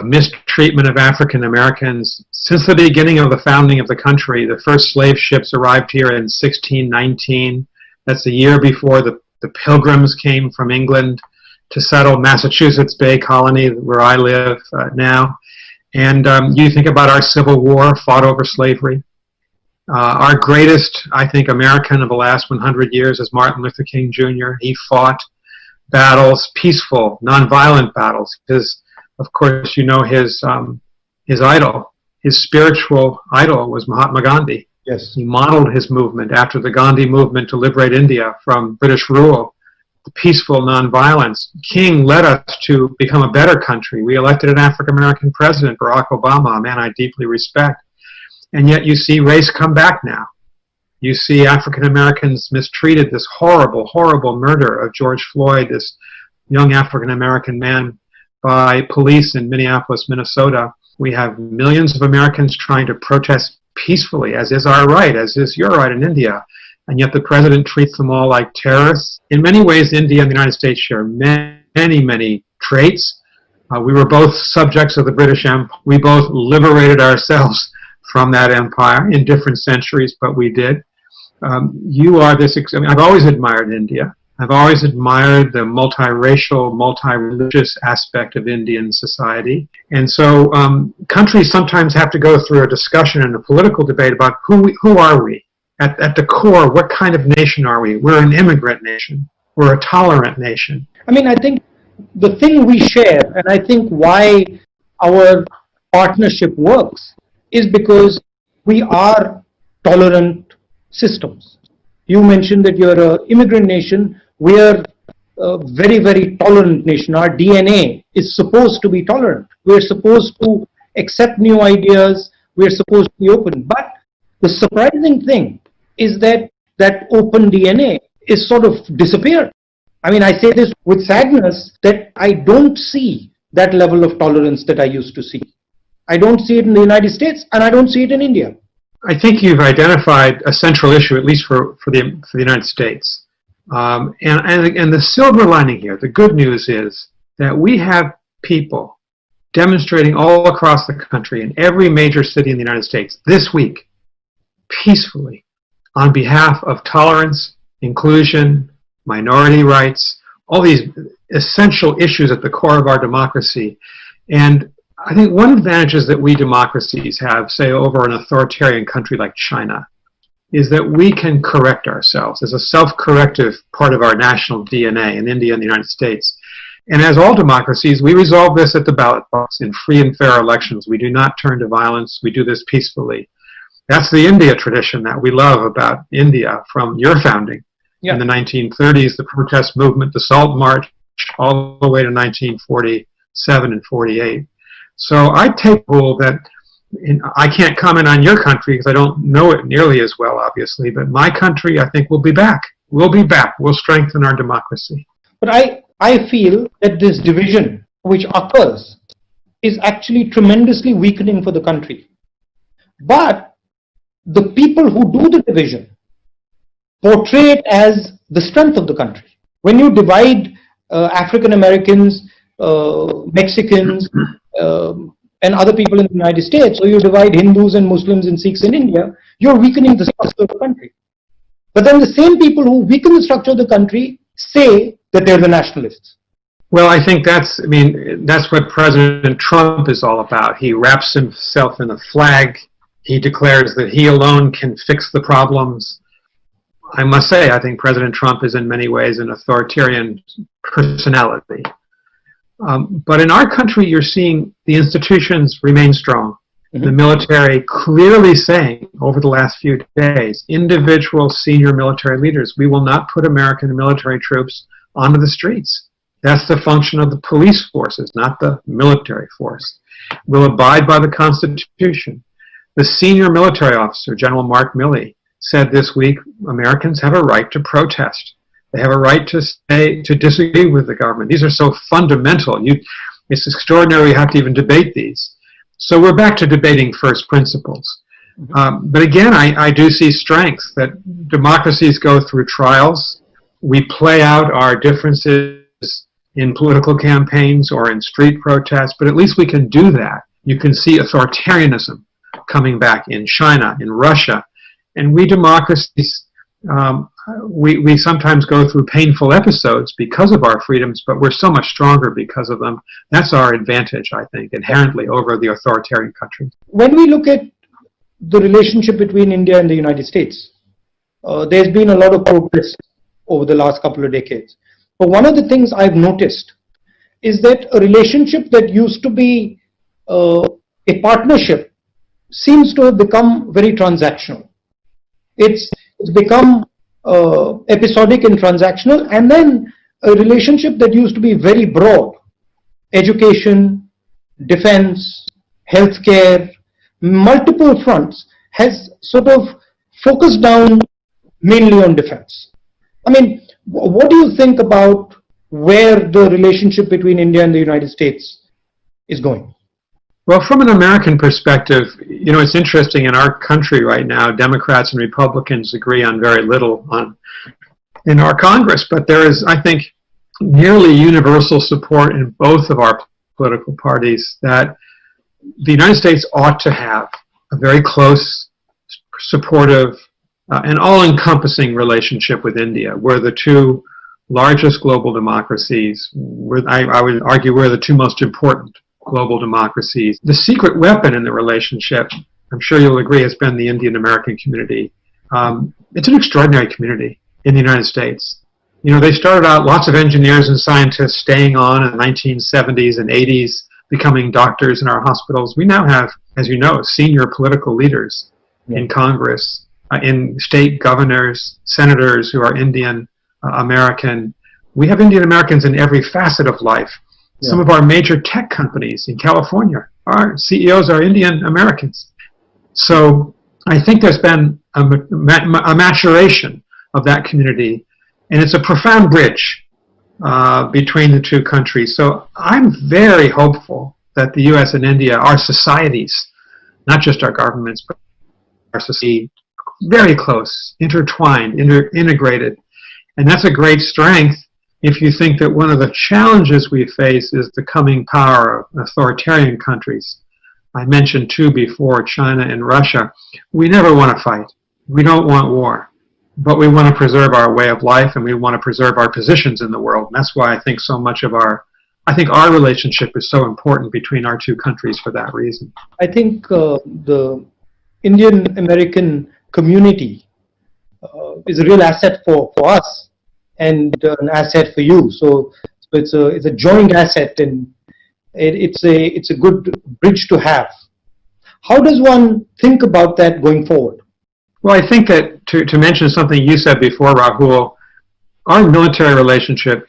mistreatment of African Americans. Since the beginning of the founding of the country, the first slave ships arrived here in 1619. That's the year before the Pilgrims came from England to settle Massachusetts Bay Colony, where I live now. And you think about our Civil War fought over slavery. Our greatest, I think, American of the last 100 years is Martin Luther King Jr. He fought battles, peaceful, nonviolent battles, because, of course, you know his idol, his spiritual idol was Mahatma Gandhi. Yes. He modeled his movement after the Gandhi movement to liberate India from British rule, the peaceful nonviolence. King led us to become a better country. We elected an African-American president, Barack Obama, a man I deeply respect. And yet you see race come back now. You see African-Americans mistreated, this horrible, horrible murder of George Floyd, this young African-American man, by police in Minneapolis, Minnesota. We have millions of Americans trying to protest peacefully, as is our right, as is your right in India. And yet the president treats them all like terrorists. In many ways, India and the United States share many, many traits. We were both subjects of the British Empire. We both liberated ourselves from that empire in different centuries, but we did. You are this, I've always admired India. I've always admired the multiracial, multi-religious aspect of Indian society. And so countries sometimes have to go through a discussion and a political debate about who are we? At the core, what kind of nation are we? We're an immigrant nation. We're a tolerant nation. I mean, I think the thing we share, and I think why our partnership works, is because we are tolerant systems. You mentioned that you're an immigrant nation. We are a very, very tolerant nation. Our DNA is supposed to be tolerant. We're supposed to accept new ideas. We're supposed to be open. But the surprising thing is that that open DNA is sort of disappeared. I mean, I say this with sadness that I don't see that level of tolerance that I used to see. I don't see it in the United States, and I don't see it in India. I think you've identified a central issue, at least for the United States. And the silver lining here, the good news is that we have people demonstrating all across the country in every major city in the United States this week, peacefully, on behalf of tolerance, inclusion, minority rights, all these essential issues at the core of our democracy. And I think one advantage that we democracies have, say, over an authoritarian country like China, is that we can correct ourselves. There's a self-corrective part of our national DNA in India and the United States. And as all democracies, we resolve this at the ballot box in free and fair elections. We do not turn to violence. We do this peacefully. That's the India tradition that we love about India from your founding. Yeah. In the 1930s, the protest movement, the Salt March, all the way to 1947 and 48. So I take the rule that, I can't comment on your country because I don't know it nearly as well, obviously, but my country, I think, will be back. We'll be back. We'll strengthen our democracy. But I feel that this division which occurs is actually tremendously weakening for the country. But the people who do the division portray it as the strength of the country. When you divide African Americans, Mexicans, and other people in the United States, or you divide Hindus and Muslims and Sikhs in India, you're weakening the structure of the country. But then the same people who weaken the structure of the country say that they're the nationalists. Well, I think that's what President Trump is all about. He wraps himself in a flag. He declares that he alone can fix the problems. I must say, I think President Trump is in many ways an authoritarian personality. But in our country, you're seeing the institutions remain strong. Mm-hmm. The military clearly saying over the last few days, individual senior military leaders, we will not put American military troops onto the streets. That's the function of the police forces, not the military force. We'll abide by the Constitution. The senior military officer, General Mark Milley, said this week, Americans have a right to protest. They have a right to disagree with the government. These are so fundamental. It's extraordinary we have to even debate these. So we're back to debating first principles. But again, I do see strengths, that democracies go through trials. We play out our differences in political campaigns or in street protests, but at least we can do that. You can see authoritarianism coming back in China, in Russia, and we democracies, we sometimes go through painful episodes because of our freedoms, but we're so much stronger because of them. That's our advantage, I think, inherently over the authoritarian countries. When we look at the relationship between India and the United States, there's been a lot of progress over the last couple of decades. But one of the things I've noticed is that a relationship that used to be a partnership seems to have become very transactional. It's become episodic and transactional, and then a relationship that used to be very broad, education, defense, healthcare, multiple fronts, has sort of focused down mainly on defense. I mean, what do you think about where the relationship between India and the United States is going? Well, from an American perspective, you know, it's interesting in our country right now, Democrats and Republicans agree on very little in our Congress, but there is, I think, nearly universal support in both of our political parties that the United States ought to have a very close, supportive, and all-encompassing relationship with India. We're the two largest global democracies. I would argue we're the two most important global democracies. The secret weapon in the relationship, I'm sure you'll agree, has been the Indian-American community. It's an extraordinary community in the United States. You know, they started out, lots of engineers and scientists staying on in the 1970s and 80s, becoming doctors in our hospitals. We now have, as you know, senior political leaders in Congress, in state governors, senators who are Indian American. We have Indian Americans in every facet of life. Some of our major tech companies in California, our CEOs are Indian Americans. So I think there's been a maturation of that community, and it's a profound bridge between the two countries. So I'm very hopeful that the U.S. and India, our societies, not just our governments, but our society, very close, intertwined, integrated. And that's a great strength if you think that one of the challenges we face is the coming power of authoritarian countries. I mentioned two before, China and Russia. We never want to fight. We don't want war. But we want to preserve our way of life, and we want to preserve our positions in the world. And that's why I think so much of our relationship is so important between our two countries for that reason. I think the Indian American community is a real asset for us and an asset for you. So it's a joint asset, and it's a good bridge to have. How does one think about that going forward? Well, I think that to mention something you said before, Rahul, our military relationship